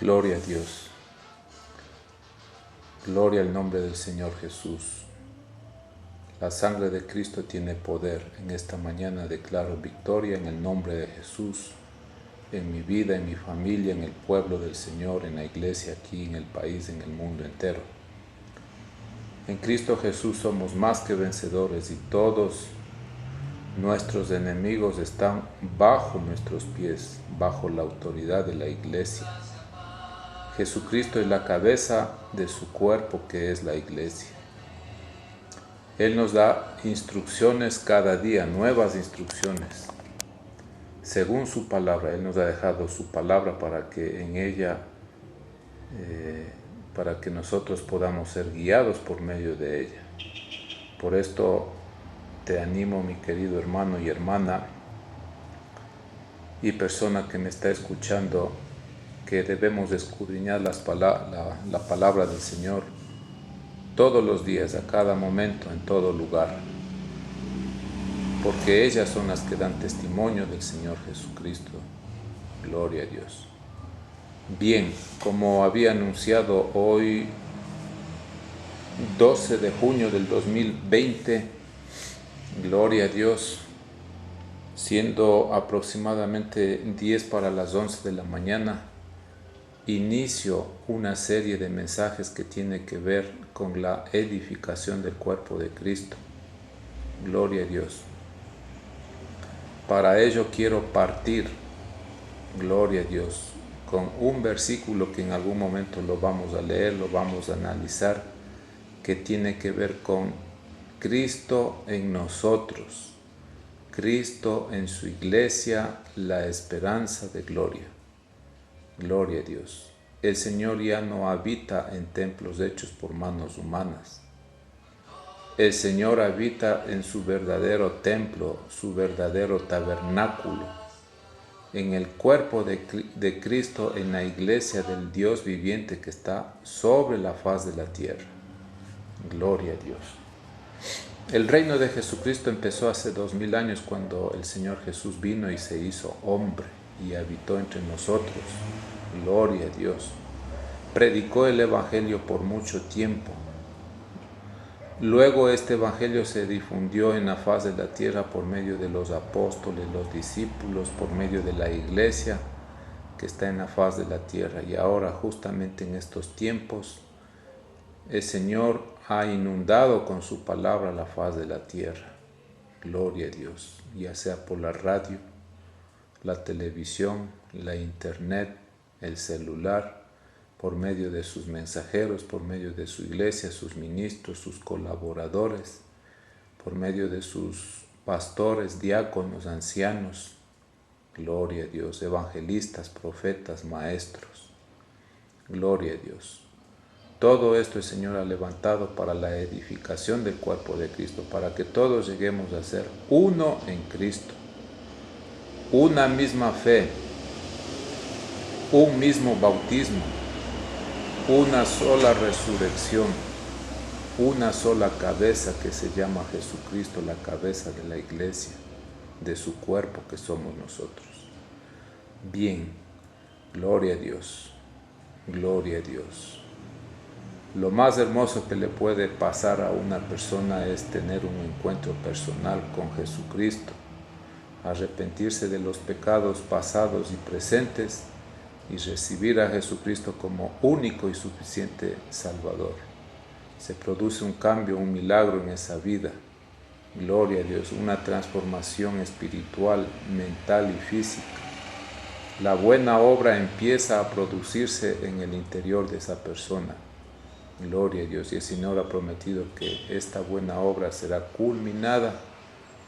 Gloria a Dios. Gloria al nombre del Señor Jesús. La sangre de Cristo tiene poder. En esta mañana declaro victoria en el nombre de Jesús, en mi vida, en mi familia, en el pueblo del Señor, en la iglesia aquí, en el país, en el mundo entero. En Cristo Jesús somos más que vencedores y todos nuestros enemigos están bajo nuestros pies, bajo la autoridad de la iglesia. Jesucristo es la cabeza de su cuerpo, que es la iglesia. Él nos da instrucciones cada día, nuevas instrucciones. Según su palabra, Él nos ha dejado su palabra para que en ella, para que nosotros podamos ser guiados por medio de ella. Por esto te animo, mi querido hermano y hermana, y persona que me está escuchando, que debemos escudriñar la palabra del Señor todos los días, a cada momento, en todo lugar, porque ellas son las que dan testimonio del Señor Jesucristo. Gloria a Dios. Bien, como había anunciado, hoy 12 de junio del 2020, gloria a Dios, siendo aproximadamente 10 para las 11 de la mañana, inicio una serie de mensajes que tiene que ver con la edificación del cuerpo de Cristo. Gloria a Dios. Para ello quiero partir, gloria a Dios, con un versículo que en algún momento lo vamos a leer, lo vamos a analizar, que tiene que ver con Cristo en nosotros, Cristo en su iglesia, la esperanza de gloria. Gloria a Dios. El Señor ya no habita en templos hechos por manos humanas. El Señor habita en su verdadero templo, su verdadero tabernáculo, en el cuerpo de Cristo, en la iglesia del Dios viviente que está sobre la faz de la tierra. Gloria a Dios. El reino de Jesucristo empezó hace 2000 años cuando el Señor Jesús vino y se hizo hombre y habitó entre nosotros. Gloria a Dios. Predicó el Evangelio por mucho tiempo. Luego este Evangelio se difundió en la faz de la tierra por medio de los apóstoles, los discípulos, por medio de la iglesia que está en la faz de la tierra. Y ahora, justamente en estos tiempos, el Señor ha inundado con su palabra la faz de la tierra. Gloria a Dios, ya sea por la radio, la televisión, la internet, el celular, por medio de sus mensajeros, por medio de su iglesia, sus ministros, sus colaboradores, por medio de sus pastores, diáconos, ancianos, gloria a Dios, evangelistas, profetas, maestros, gloria a Dios. Todo esto el Señor ha levantado para la edificación del cuerpo de Cristo, para que todos lleguemos a ser uno en Cristo, una misma fe, un mismo bautismo, una sola resurrección, una sola cabeza que se llama Jesucristo, la cabeza de la iglesia, de su cuerpo que somos nosotros. Bien, gloria a Dios, gloria a Dios. Lo más hermoso que le puede pasar a una persona es tener un encuentro personal con Jesucristo, arrepentirse de los pecados pasados y presentes y recibir a Jesucristo como único y suficiente Salvador. Se produce un cambio, un milagro en esa vida. Gloria a Dios, una transformación espiritual, mental y física. La buena obra empieza a producirse en el interior de esa persona. Gloria a Dios, y el Señor ha prometido que esta buena obra será culminada.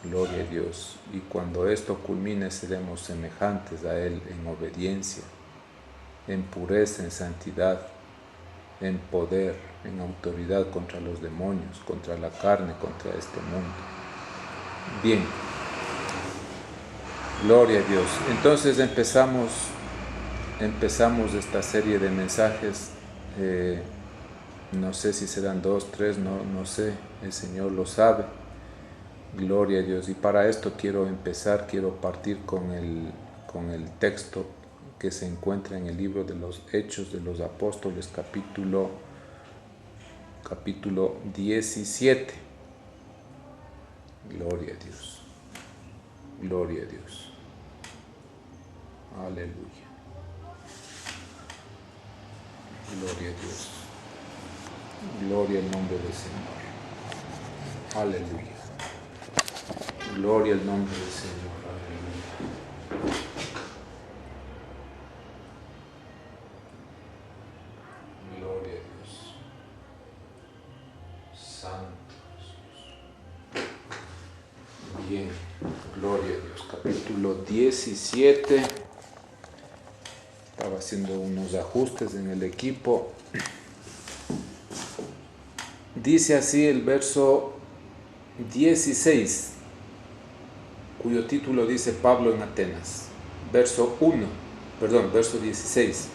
Gloria a Dios, y cuando esto culmine seremos semejantes a Él en obediencia, en pureza, en santidad, en poder, en autoridad contra los demonios, contra la carne, contra este mundo. Bien, gloria a Dios. Entonces empezamos esta serie de mensajes. No sé si serán 2, 3, no sé, el Señor lo sabe. Gloria a Dios. Y para esto quiero partir con el texto que se encuentra en el libro de los Hechos de los Apóstoles, capítulo 17. Gloria a Dios. Gloria a Dios. Aleluya. Gloria a Dios. Gloria al nombre del Señor. Aleluya. Gloria al nombre del Señor. Aleluya. Gloria a Dios. Santo Jesús. Bien. Gloria a Dios. Capítulo 17. Estaba haciendo unos ajustes en el equipo. Dice así el verso 16, cuyo título dice Pablo en Atenas. Verso 16.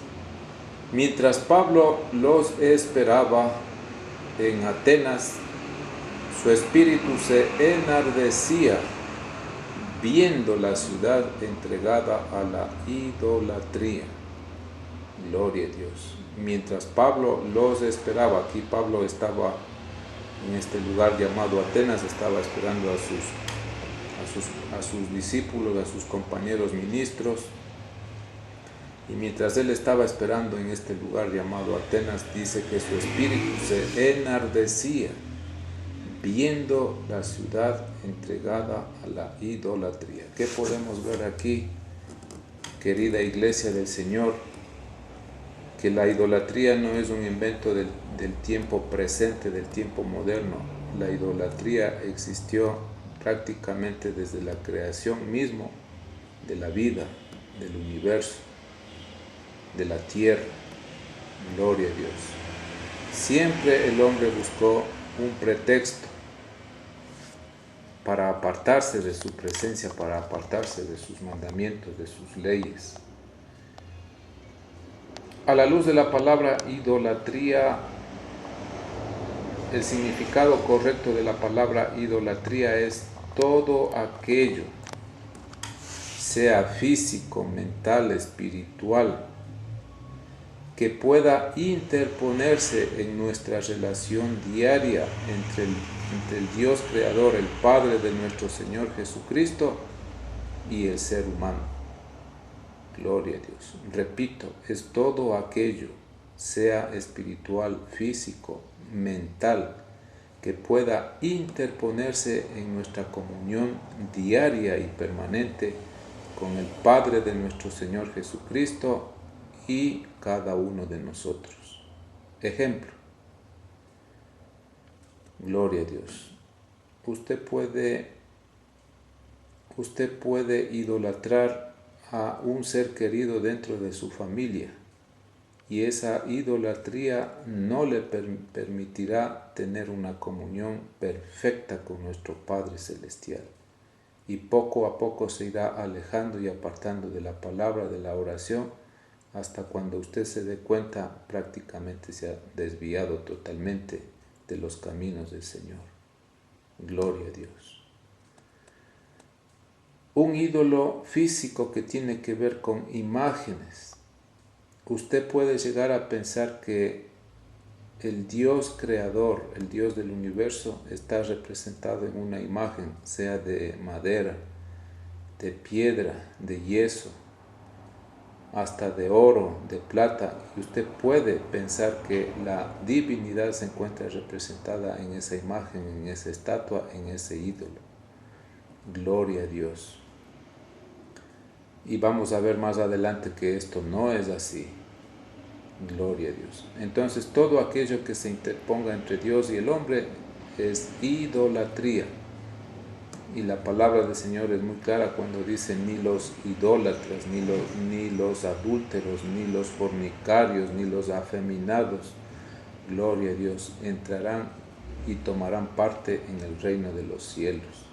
Mientras Pablo los esperaba en Atenas, su espíritu se enardecía viendo la ciudad entregada a la idolatría. Gloria a Dios. Mientras Pablo los esperaba, aquí Pablo estaba en este lugar llamado Atenas, estaba esperando a sus discípulos, a sus compañeros ministros, y mientras él estaba esperando en este lugar llamado Atenas, dice que su espíritu se enardecía viendo la ciudad entregada a la idolatría. ¿Qué podemos ver aquí, querida iglesia del Señor? Que la idolatría no es un invento del tiempo presente, del tiempo moderno. La idolatría existió prácticamente desde la creación mismo de la vida, del universo, de la tierra. Gloria a Dios. Siempre el hombre buscó un pretexto para apartarse de su presencia, para apartarse de sus mandamientos, de sus leyes. A la luz de la palabra idolatría, el significado correcto de la palabra idolatría es todo aquello, sea físico, mental, espiritual, que pueda interponerse en nuestra relación diaria entre el Dios Creador, el Padre de nuestro Señor Jesucristo, y el ser humano. Gloria a Dios. Repito, es todo aquello, sea espiritual, físico, mental, que pueda interponerse en nuestra comunión diaria y permanente con el Padre de nuestro Señor Jesucristo y cada uno de nosotros. Ejemplo. Gloria a Dios. Usted puede idolatrar a un ser querido dentro de su familia, y esa idolatría no le permitirá tener una comunión perfecta con nuestro Padre Celestial, y poco a poco se irá alejando y apartando de la palabra, de la oración, hasta cuando usted se dé cuenta prácticamente se ha desviado totalmente de los caminos del Señor. Gloria a Dios. Un ídolo físico que tiene que ver con imágenes. Usted puede llegar a pensar que el Dios creador, el Dios del universo, está representado en una imagen, sea de madera, de piedra, de yeso, hasta de oro, de plata, y usted puede pensar que la divinidad se encuentra representada en esa imagen, en esa estatua, en ese ídolo. Gloria a Dios. Y vamos a ver más adelante que esto no es así. Gloria a Dios. Entonces todo aquello que se interponga entre Dios y el hombre es idolatría. Y la palabra del Señor es muy clara cuando dice: ni los idólatras, ni los adúlteros, ni los fornicarios, ni los afeminados, gloria a Dios, entrarán y tomarán parte en el reino de los cielos.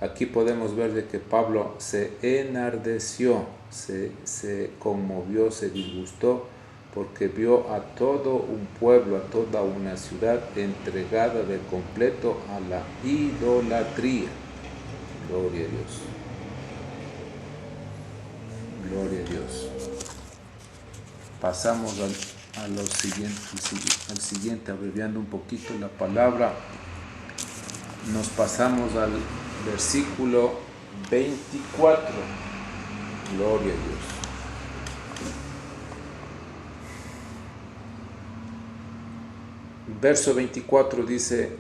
Aquí podemos ver de que Pablo se enardeció, se conmovió, se disgustó, porque vio a todo un pueblo, a toda una ciudad entregada de completo a la idolatría. Gloria a Dios. Gloria a Dios. pasamos al siguiente, abreviando un poquito la palabra. Nos pasamos al versículo 24. Gloria a Dios. Verso 24 dice: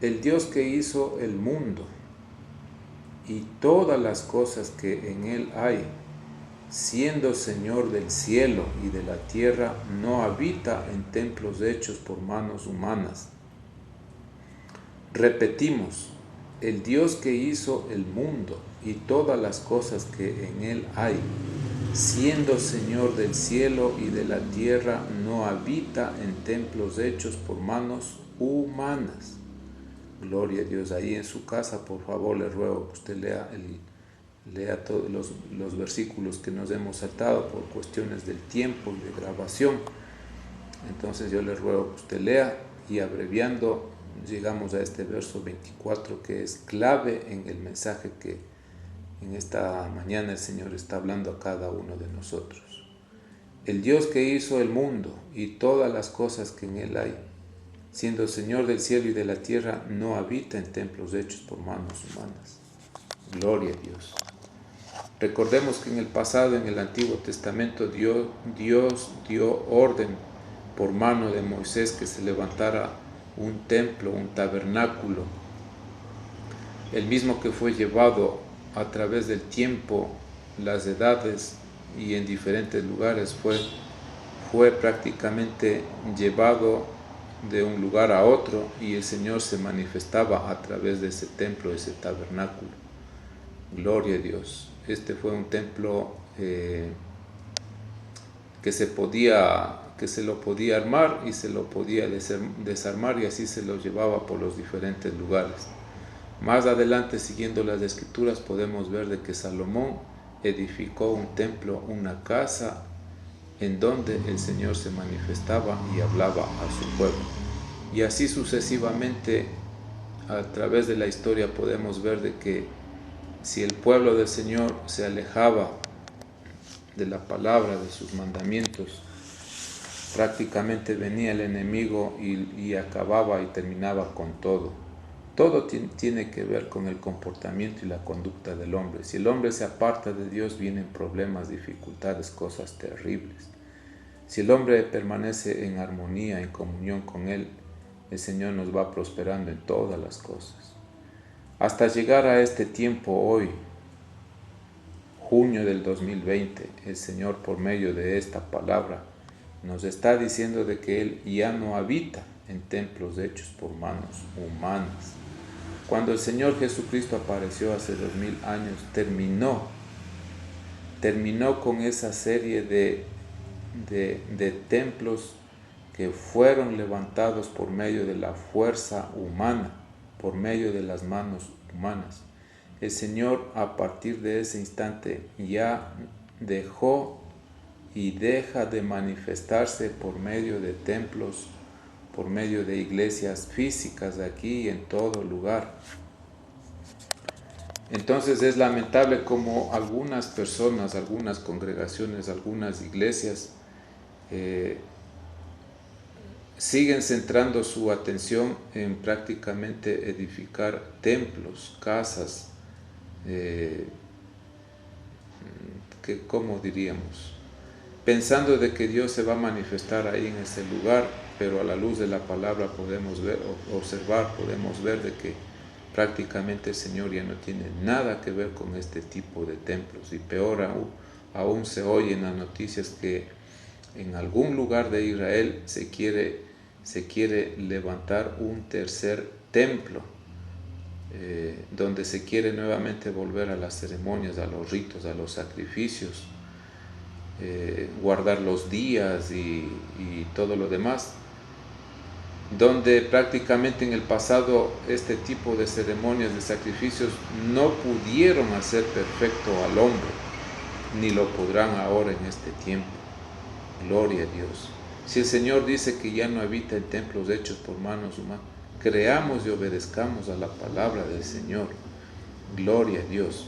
el Dios que hizo el mundo y todas las cosas que en él hay, siendo Señor del cielo y de la tierra, no habita en templos hechos por manos humanas. Repetimos, el Dios que hizo el mundo y todas las cosas que en él hay, siendo Señor del cielo y de la tierra, no habita en templos hechos por manos humanas. Gloria a Dios. Ahí en su casa, por favor, le ruego que usted lea todos los versículos que nos hemos saltado por cuestiones del tiempo y de grabación. Entonces yo le ruego que usted lea, y abreviando llegamos a este verso 24, que es clave en el mensaje que en esta mañana el Señor está hablando a cada uno de nosotros. El Dios que hizo el mundo y todas las cosas que en él hay, siendo Señor del cielo y de la tierra, no habita en templos hechos por manos humanas. Gloria a Dios. Recordemos que en el pasado, en el Antiguo Testamento, Dios dio orden por mano de Moisés que se levantara un templo, un tabernáculo, el mismo que fue llevado a través del tiempo, las edades y en diferentes lugares, fue prácticamente llevado de un lugar a otro, y el Señor se manifestaba a través de ese templo, ese tabernáculo. Gloria a Dios. Este fue un templo que se lo podía armar y se lo podía desarmar, y así se lo llevaba por los diferentes lugares. Más adelante, siguiendo las escrituras, podemos ver de que Salomón edificó un templo, una casa, en donde el Señor se manifestaba y hablaba a su pueblo. Y así sucesivamente, a través de la historia podemos ver de que si el pueblo del Señor se alejaba de la palabra, de sus mandamientos, prácticamente venía el enemigo y acababa y terminaba con todo. Todo tiene que ver con el comportamiento y la conducta del hombre. Si el hombre se aparta de Dios, vienen problemas, dificultades, cosas terribles. Si el hombre permanece en armonía, en comunión con Él, el Señor nos va prosperando en todas las cosas. Hasta llegar a este tiempo hoy, junio del 2020, el Señor, por medio de esta palabra, nos está diciendo de que Él ya no habita en templos hechos por manos humanas. Cuando el Señor Jesucristo apareció hace 2000 años, terminó con esa serie de templos que fueron levantados por medio de la fuerza humana, por medio de las manos humanas. El Señor, a partir de ese instante, ya dejó y deja de manifestarse por medio de templos, por medio de iglesias físicas aquí y en todo lugar. Entonces es lamentable como algunas personas, algunas congregaciones, algunas iglesias siguen centrando su atención en prácticamente edificar templos, casas, ¿cómo diríamos? Pensando de que Dios se va a manifestar ahí en ese lugar, pero a la luz de la palabra podemos ver de que prácticamente el Señor ya no tiene nada que ver con este tipo de templos. Y peor aún se oye en las noticias que en algún lugar de Israel se quiere levantar un tercer templo, donde se quiere nuevamente volver a las ceremonias, a los ritos, a los sacrificios, guardar los días y todo lo demás, donde prácticamente en el pasado este tipo de ceremonias, de sacrificios, no pudieron hacer perfecto al hombre, ni lo podrán ahora en este tiempo. Gloria a Dios. Si el Señor dice que ya no habita en templos hechos por manos humanas, creamos y obedezcamos a la palabra del Señor. Gloria a Dios.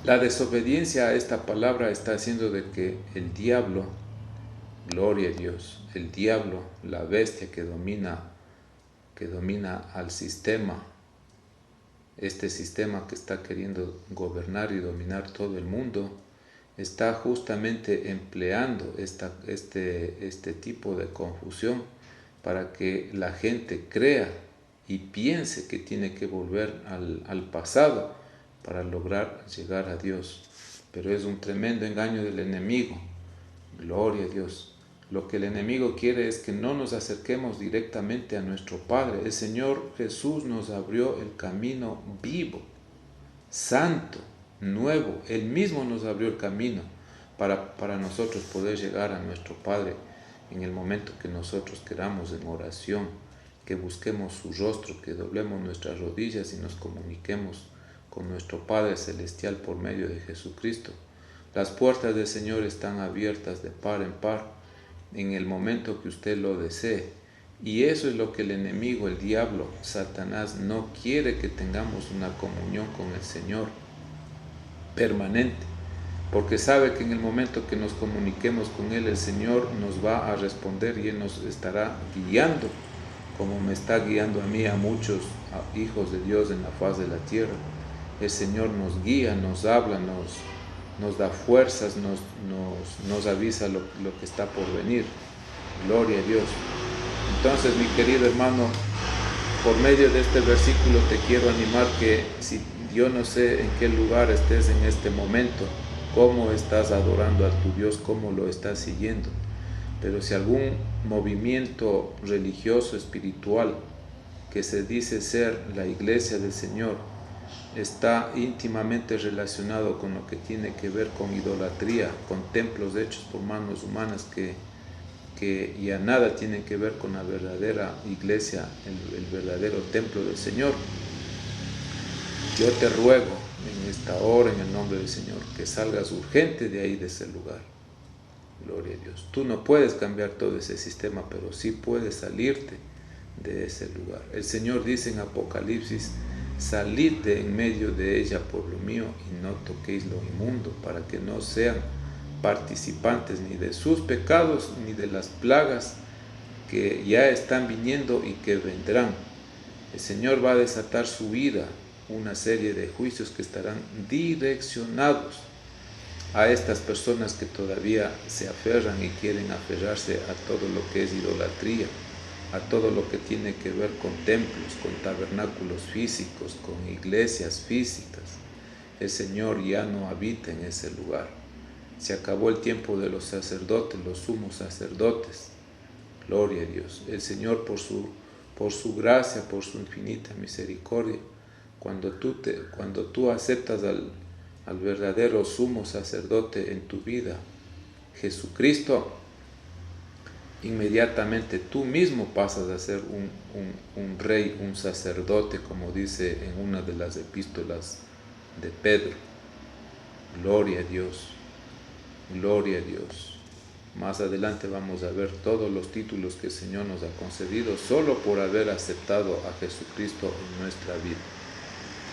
La desobediencia a esta palabra está haciendo de que el diablo, gloria a Dios, el diablo, la bestia que domina al sistema, este sistema que está queriendo gobernar y dominar todo el mundo, está justamente empleando este tipo de confusión para que la gente crea y piense que tiene que volver al pasado para lograr llegar a Dios. Pero es un tremendo engaño del enemigo. Gloria a Dios. Lo que el enemigo quiere es que no nos acerquemos directamente a nuestro Padre. El Señor Jesús nos abrió el camino vivo, santo, nuevo. Él mismo nos abrió el camino para nosotros poder llegar a nuestro Padre en el momento que nosotros queramos en oración, que busquemos su rostro, que doblemos nuestras rodillas y nos comuniquemos con nuestro Padre Celestial por medio de Jesucristo. Las puertas del Señor están abiertas de par en par en el momento que usted lo desee. Y eso es lo que el enemigo, el diablo, Satanás, no quiere, que tengamos una comunión con el Señor permanente, porque sabe que en el momento que nos comuniquemos con Él, el Señor nos va a responder y Él nos estará guiando, como me está guiando a mí, a muchos hijos de Dios en la faz de la tierra. El Señor nos guía, nos habla, nos da fuerzas, nos avisa lo que está por venir. Gloria a Dios. Entonces, mi querido hermano, por medio de este versículo te quiero animar que, si yo no sé en qué lugar estés en este momento, cómo estás adorando a tu Dios, cómo lo estás siguiendo, pero si algún movimiento religioso, espiritual, que se dice ser la iglesia del Señor, está íntimamente relacionado con lo que tiene que ver con idolatría, con templos hechos por manos humanas que ya nada tienen que ver con la verdadera iglesia, el verdadero templo del Señor, yo te ruego en esta hora, en el nombre del Señor, que salgas urgente de ahí, de ese lugar. Gloria a Dios. Tú no puedes cambiar todo ese sistema, pero sí puedes salirte de ese lugar. El Señor dice en Apocalipsis: salid de en medio de ella por lo mío y no toquéis lo inmundo, para que no sean participantes ni de sus pecados ni de las plagas que ya están viniendo y que vendrán. El Señor va a desatar su ira, una serie de juicios que estarán direccionados a estas personas que todavía se aferran y quieren aferrarse a todo lo que es idolatría, a todo lo que tiene que ver con templos, con tabernáculos físicos, con iglesias físicas. El Señor ya no habita en ese lugar. Se acabó el tiempo de los sacerdotes, los sumos sacerdotes. Gloria a Dios. El Señor, por su gracia, por su infinita misericordia, cuando tú aceptas al verdadero sumo sacerdote en tu vida, Jesucristo, inmediatamente tú mismo pasas a ser un rey, un sacerdote, como dice en una de las epístolas de Pedro. Gloria a Dios, gloria a Dios. Más adelante vamos a ver todos los títulos que el Señor nos ha concedido solo por haber aceptado a Jesucristo en nuestra vida.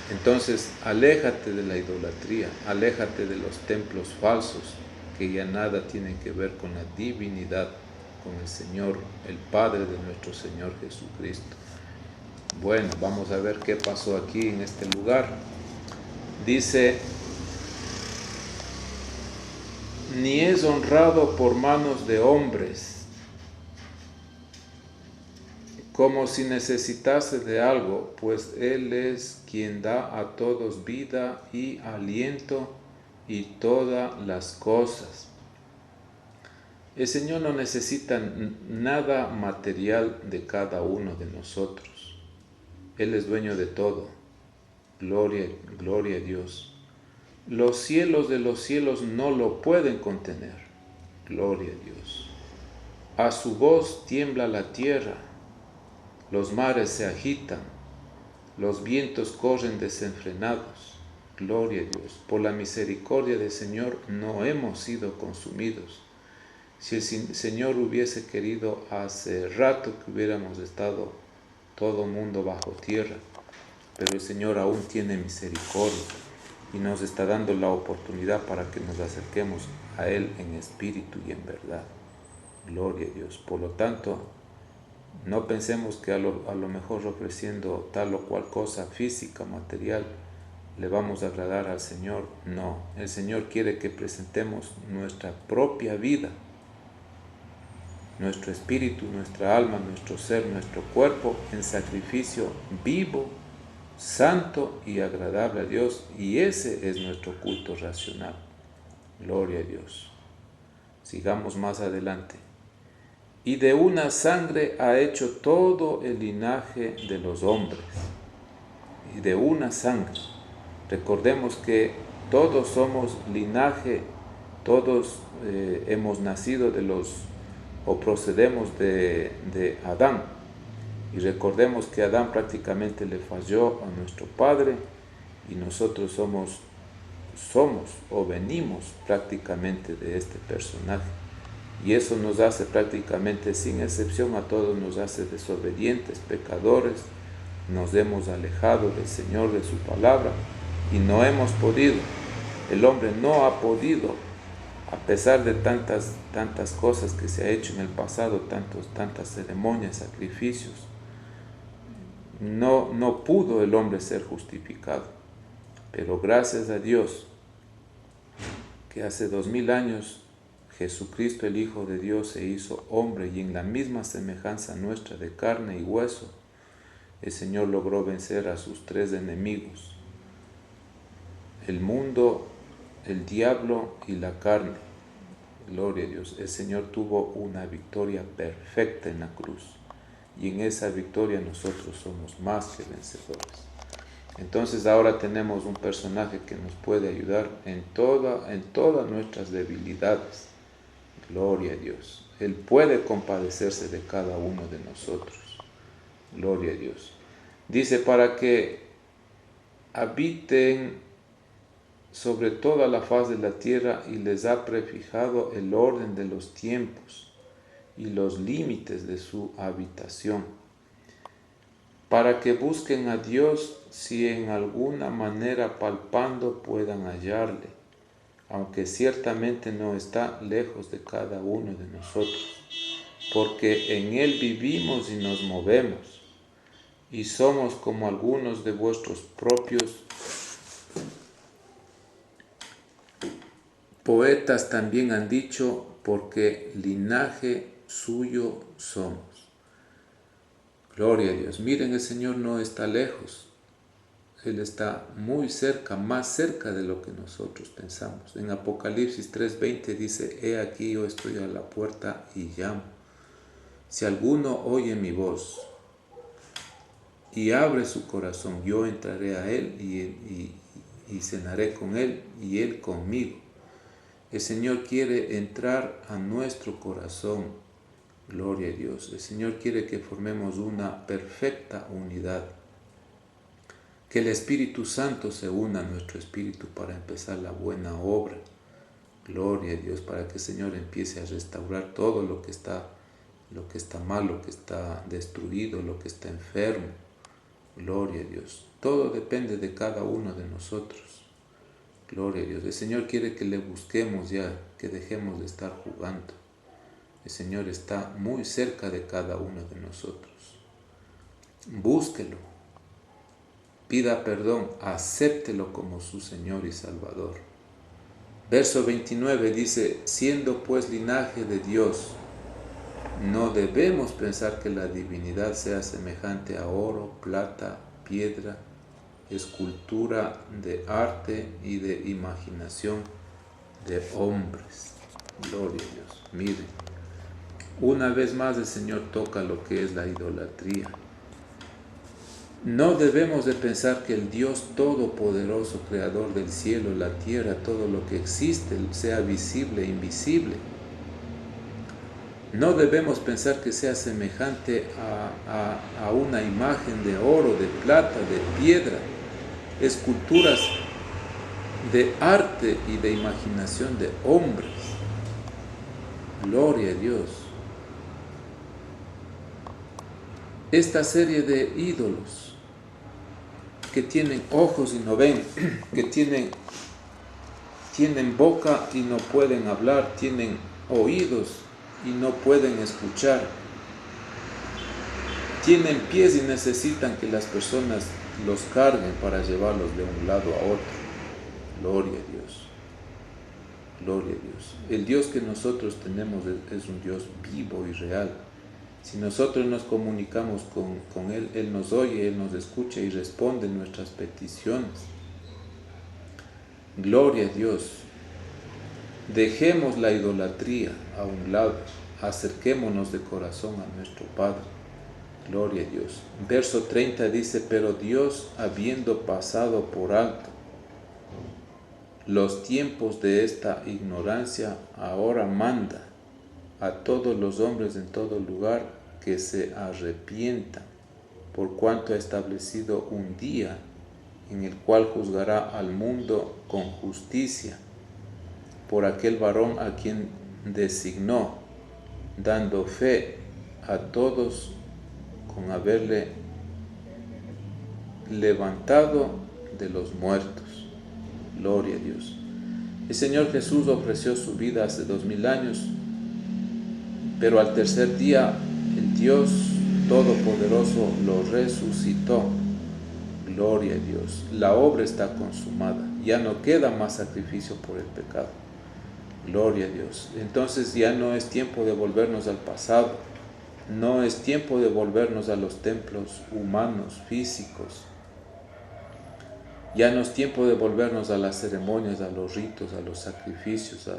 Entonces, aléjate de la idolatría, aléjate de los templos falsos que ya nada tienen que ver con la divinidad, con el Señor, el Padre de nuestro Señor Jesucristo. Bueno, vamos a ver qué pasó aquí en este lugar. Dice: ni es honrado por manos de hombres, como si necesitase de algo, pues Él es quien da a todos vida y aliento y todas las cosas. El Señor no necesita nada material de cada uno de nosotros. Él es dueño de todo. Gloria, gloria a Dios. Los cielos de los cielos no lo pueden contener. Gloria a Dios. A su voz tiembla la tierra. Los mares se agitan, los vientos corren desenfrenados. Gloria a Dios. Por la misericordia del Señor no hemos sido consumidos. Si el Señor hubiese querido, hace rato que hubiéramos estado todo mundo bajo tierra, pero el Señor aún tiene misericordia. y nos está dando la oportunidad para que nos acerquemos a Él en espíritu y en verdad. Gloria a Dios. Por lo tanto, no pensemos que a lo mejor ofreciendo tal o cual cosa física, material, le vamos a agradar al Señor. No, el Señor quiere que presentemos nuestra propia vida, nuestro espíritu, nuestra alma, nuestro ser, nuestro cuerpo en sacrificio vivo, santo y agradable a Dios, y ese es nuestro culto racional. Gloria a Dios. Sigamos más adelante. Y de una sangre ha hecho todo el linaje de los hombres. Y de una sangre. Recordemos que todos somos linaje, todos hemos nacido o procedemos de Adán. Y recordemos que Adán prácticamente le falló a nuestro Padre y nosotros somos o venimos prácticamente de este personaje. Y eso nos hace prácticamente, sin excepción a todos, nos hace desobedientes, pecadores. Nos hemos alejado del Señor, de su palabra, y no hemos podido. El hombre no ha podido, a pesar de tantas cosas que se ha hecho en el pasado, tantas ceremonias, sacrificios. No pudo el hombre ser justificado. Pero gracias a Dios, que hace 2000 años Jesucristo, el Hijo de Dios, se hizo hombre, y en la misma semejanza nuestra de carne y hueso, el Señor logró vencer a sus tres enemigos: el mundo, el diablo y la carne. Gloria a Dios. El Señor tuvo una victoria perfecta en la cruz, y en esa victoria nosotros somos más que vencedores. Entonces ahora tenemos un personaje que nos puede ayudar en todas nuestras debilidades. Gloria a Dios. Él puede compadecerse de cada uno de nosotros. Gloria a Dios. Dice, para que habiten sobre toda la faz de la tierra, y les ha prefijado el orden de los tiempos y los límites de su habitación, para que busquen a Dios, si en alguna manera palpando puedan hallarle, aunque ciertamente no está lejos de cada uno de nosotros, porque en Él vivimos y nos movemos, y somos como algunos de vuestros propios poetas también han dicho, porque linaje suyo somos. Gloria a Dios. Miren, el Señor no está lejos. Él está muy cerca, más cerca de lo que nosotros pensamos. En Apocalipsis 3:20 dice, he aquí yo estoy a la puerta y llamo. Si alguno oye mi voz y abre su corazón, yo entraré a él y cenaré con él y él conmigo. El Señor quiere entrar a nuestro corazón. Gloria a Dios. El Señor quiere que formemos una perfecta unidad. Que el Espíritu Santo se una a nuestro espíritu para empezar la buena obra. Gloria a Dios, para que el Señor empiece a restaurar todo lo que está mal, lo que está destruido, lo que está enfermo. Gloria a Dios. Todo depende de cada uno de nosotros. Gloria a Dios. El Señor quiere que le busquemos ya, que dejemos de estar jugando. El Señor está muy cerca de cada uno de nosotros. Búsquelo. Pida perdón, acéptelo como su Señor y Salvador. Verso 29 dice, siendo pues linaje de Dios, no debemos pensar que la divinidad sea semejante a oro, plata, piedra, escultura de arte y de imaginación de hombres. Gloria a Dios. Miren, una vez más el Señor toca lo que es la idolatría. No debemos de pensar que el Dios todopoderoso, creador del cielo, la tierra, todo lo que existe, sea visible e invisible. No debemos pensar que sea semejante a una imagen de oro, de plata, de piedra, esculturas de arte y de imaginación de hombres. Gloria a Dios. Esta serie de ídolos que tienen ojos y no ven, que tienen boca y no pueden hablar, tienen oídos y no pueden escuchar, tienen pies y necesitan que las personas los carguen para llevarlos de un lado a otro. Gloria a Dios, gloria a Dios. El Dios que nosotros tenemos es un Dios vivo y real. Si nosotros nos comunicamos con Él, Él nos oye, Él nos escucha y responde nuestras peticiones. Gloria a Dios. Dejemos la idolatría a un lado, acerquémonos de corazón a nuestro Padre. Gloria a Dios. Verso 30 dice, pero Dios, habiendo pasado por alto los tiempos de esta ignorancia, ahora manda a todos los hombres en todo lugar que se arrepientan, por cuanto ha establecido un día en el cual juzgará al mundo con justicia por aquel varón a quien designó, dando fe a todos con haberle levantado de los muertos. Gloria a Dios. El Señor Jesús ofreció su vida hace 2000 años, pero al tercer día el Dios Todopoderoso lo resucitó. Gloria a Dios. La obra está consumada. Ya no queda más sacrificio por el pecado. Gloria a Dios. Entonces ya no es tiempo de volvernos al pasado. No es tiempo de volvernos a los templos humanos, físicos. Ya no es tiempo de volvernos a las ceremonias, a los ritos, a los sacrificios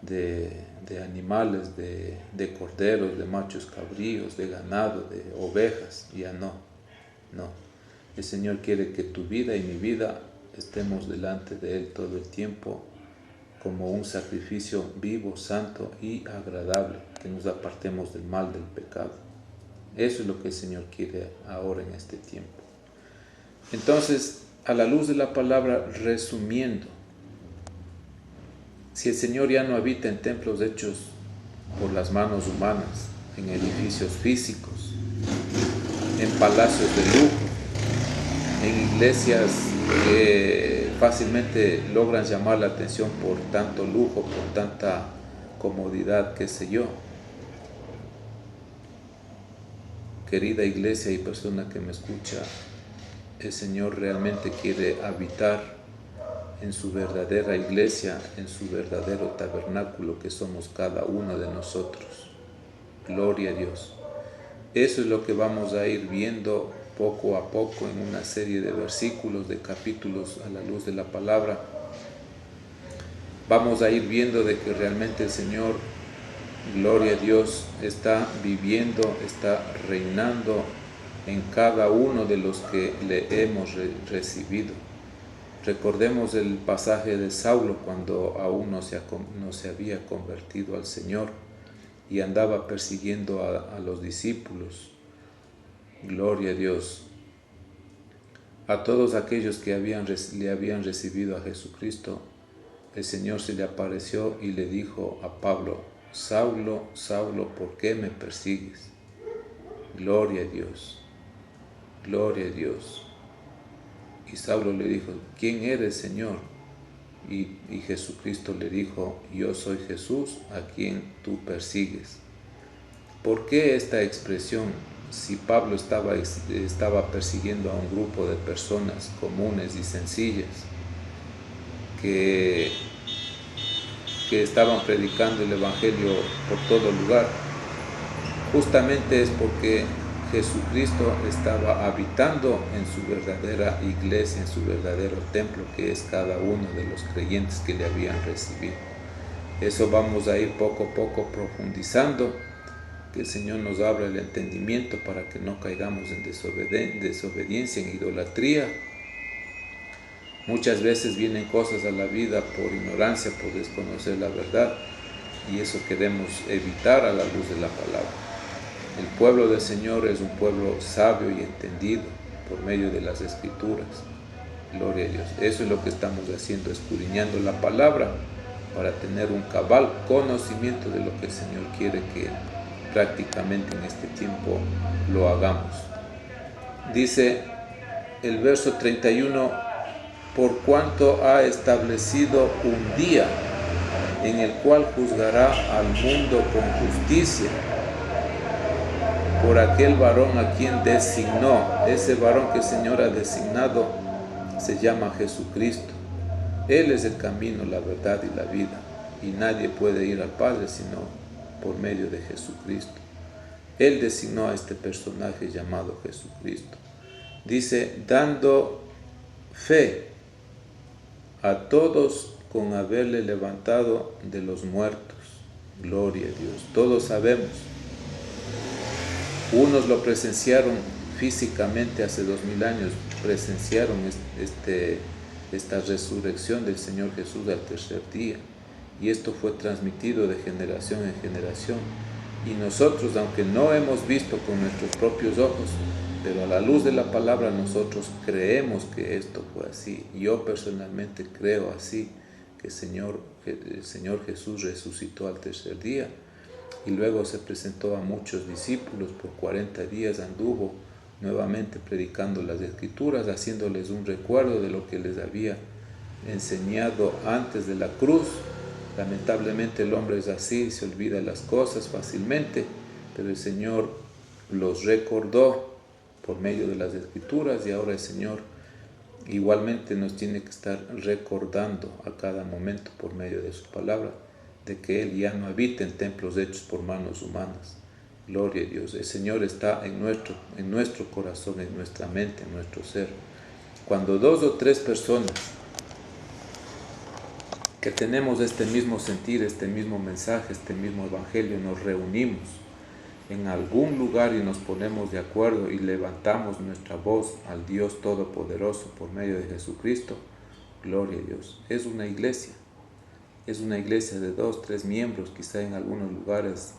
de animales, de corderos, de machos cabríos, de ganado, de ovejas. Ya no. El Señor quiere que tu vida y mi vida estemos delante de Él todo el tiempo como un sacrificio vivo, santo y agradable, que nos apartemos del mal, del pecado. Eso es lo que el Señor quiere ahora en este tiempo. Entonces, a la luz de la palabra, resumiendo, si el Señor ya no habita en templos hechos por las manos humanas, en edificios físicos, en palacios de lujo, en iglesias que fácilmente logran llamar la atención por tanto lujo, por tanta comodidad, qué sé yo. Querida iglesia y persona que me escucha, el Señor realmente quiere habitar en su verdadera iglesia, en su verdadero tabernáculo que somos cada uno de nosotros. Gloria a Dios. Eso es lo que vamos a ir viendo poco a poco en una serie de versículos, de capítulos a la luz de la palabra. Vamos a ir viendo de que realmente el Señor, gloria a Dios, está viviendo, está reinando en cada uno de los que le hemos recibido. Recordemos el pasaje de Saulo cuando aún no se había convertido al Señor y andaba persiguiendo a los discípulos. Gloria a Dios. A todos aquellos que le habían recibido a Jesucristo, el Señor se le apareció y le dijo a Pablo, Saulo, Saulo, ¿por qué me persigues? Gloria a Dios. Gloria a Dios. Y Saulo le dijo, ¿quién eres, Señor? Y Jesucristo le dijo, yo soy Jesús a quien tú persigues. ¿Por qué esta expresión? Si Pablo estaba persiguiendo a un grupo de personas comunes y sencillas que estaban predicando el Evangelio por todo lugar, justamente es porque Jesucristo estaba habitando en su verdadera iglesia, en su verdadero templo, que es cada uno de los creyentes que le habían recibido. Eso vamos a ir poco a poco profundizando, que el Señor nos abra el entendimiento para que no caigamos en desobediencia, en idolatría. Muchas veces vienen cosas a la vida por ignorancia, por desconocer la verdad, y eso queremos evitar a la luz de la palabra. El pueblo del Señor es un pueblo sabio y entendido por medio de las Escrituras. Gloria a Dios. Eso es lo que estamos haciendo, escudriñando la palabra para tener un cabal conocimiento de lo que el Señor quiere que prácticamente en este tiempo lo hagamos. Dice el verso 31, por cuanto ha establecido un día en el cual juzgará al mundo con justicia por aquel varón a quien designó. Ese varón que el Señor ha designado se llama Jesucristo. Él es el camino, la verdad y la vida, y nadie puede ir al Padre sino por medio de Jesucristo. Él designó a este personaje llamado Jesucristo. Dice, dando fe a todos con haberle levantado de los muertos. Gloria a Dios. Todos sabemos. Unos lo presenciaron físicamente hace 2000 años, presenciaron esta resurrección del Señor Jesús al tercer día. Y esto fue transmitido de generación en generación. Y nosotros, aunque no hemos visto con nuestros propios ojos, pero a la luz de la palabra nosotros creemos que esto fue así. Yo personalmente creo así, que el Señor Jesús resucitó al tercer día y luego se presentó a muchos discípulos. Por 40 días anduvo nuevamente predicando las Escrituras, haciéndoles un recuerdo de lo que les había enseñado antes de la cruz. Lamentablemente el hombre es así, se olvida las cosas fácilmente, pero el Señor los recordó por medio de las Escrituras, y ahora el Señor igualmente nos tiene que estar recordando a cada momento por medio de su palabra de que Él ya no habita en templos hechos por manos humanas. Gloria a Dios. El Señor está en nuestro corazón, en nuestra mente, en nuestro ser. Cuando 2 o 3 personas que tenemos este mismo sentir, este mismo mensaje, este mismo evangelio, nos reunimos en algún lugar y nos ponemos de acuerdo y levantamos nuestra voz al Dios Todopoderoso por medio de Jesucristo, gloria a Dios. Es una iglesia de 2, 3 miembros, quizá en algunos lugares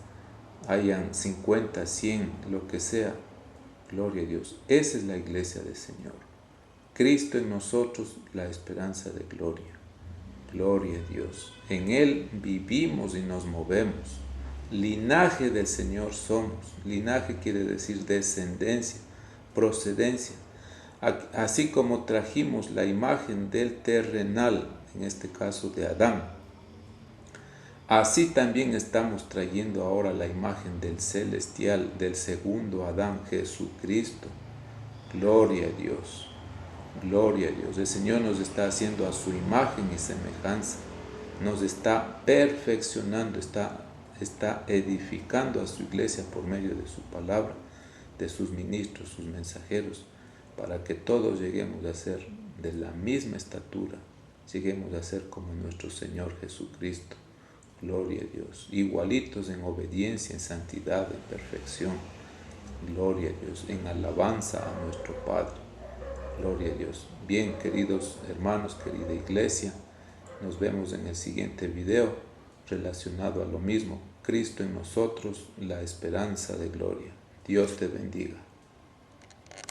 hayan 50, 100, lo que sea, gloria a Dios. Esa es la iglesia del Señor. Cristo en nosotros, la esperanza de gloria. Gloria a Dios. En Él vivimos y nos movemos. Linaje del Señor somos. Linaje quiere decir descendencia, procedencia. Así como trajimos la imagen del terrenal, en este caso de Adán, así también estamos trayendo ahora la imagen del celestial, del segundo Adán, Jesucristo. Gloria a Dios. Gloria a Dios. El Señor nos está haciendo a su imagen y semejanza. Nos está perfeccionando, está edificando a su iglesia por medio de su palabra, de sus ministros, sus mensajeros, para que todos lleguemos a ser de la misma estatura, lleguemos a ser como nuestro Señor Jesucristo. Gloria a Dios. Igualitos en obediencia, en santidad, en perfección. Gloria a Dios. En alabanza a nuestro Padre. Gloria a Dios. Bien, queridos hermanos, querida iglesia, nos vemos en el siguiente video relacionado a lo mismo. Cristo en nosotros, la esperanza de gloria. Dios te bendiga.